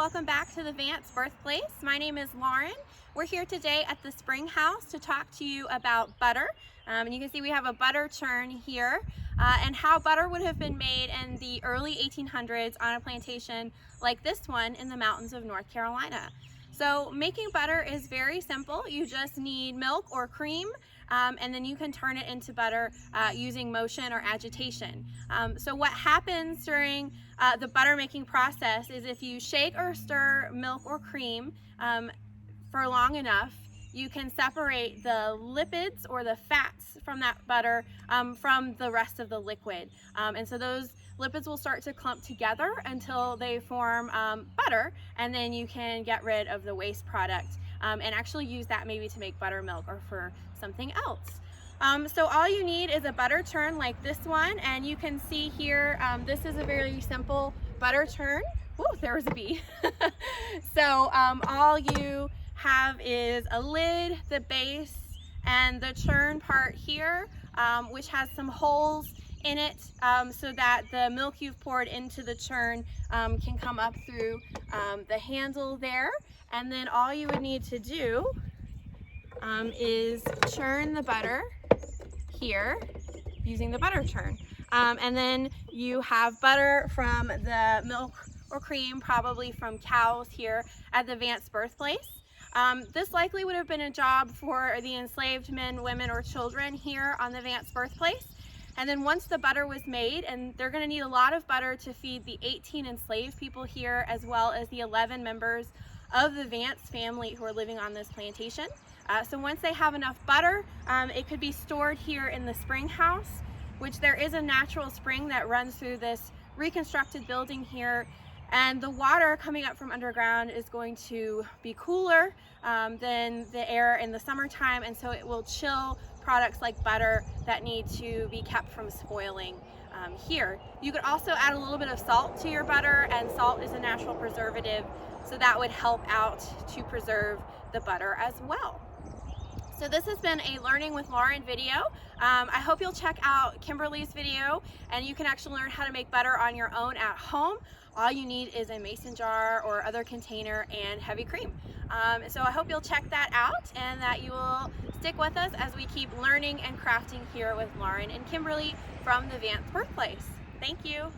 welcome back to the Vance Birthplace. My name is Lauren. We're here today at the Spring House to talk to you about butter. And you can see we have a butter churn here and how butter would have been made in the early 1800s on a plantation like this one in the mountains of North Carolina. So making butter is very simple. You just need milk or cream, and then you can turn it into butter using motion or agitation. So what happens during the butter making process is if you shake or stir milk or cream for long enough, you can separate the lipids or the fats from that butter from the rest of the liquid. And so those lipids will start to clump together until they form butter, and then you can get rid of the waste product and actually use that maybe to make buttermilk or for something else. So all you need is a butter churn like this one, and you can see here this is a very simple butter churn. Whoa, there was a bee. So all you have is a lid, the base, and the churn part here, which has some holes in it so that the milk you've poured into the churn can come up through the handle there. And then all you would need to do is churn the butter here using the butter churn. And then you have butter from the milk or cream, probably from cows here at the Vance Birthplace. This likely would have been a job for the enslaved men, women, or children here on the Vance Birthplace. And then once the butter was made, and they're going to need a lot of butter to feed the 18 enslaved people here, as well as the 11 members of the Vance family who are living on this plantation. So once they have enough butter, it could be stored here in the spring house, which there is a natural spring that runs through this reconstructed building here. And the water coming up from underground is going to be cooler than the air in the summertime, and so it will chill products like butter that need to be kept from spoiling here. You could also add a little bit of salt to your butter, and salt is a natural preservative, so that would help out to preserve the butter as well. So this has been a Learning with Lauren video. I hope you'll check out Kimberly's video, and you can actually learn how to make butter on your own at home. All you need is a mason jar or other container and heavy cream. So I hope you'll check that out and that you will stick with us as we keep learning and crafting here with Lauren and Kimberly from the Vance Birthplace. Thank you.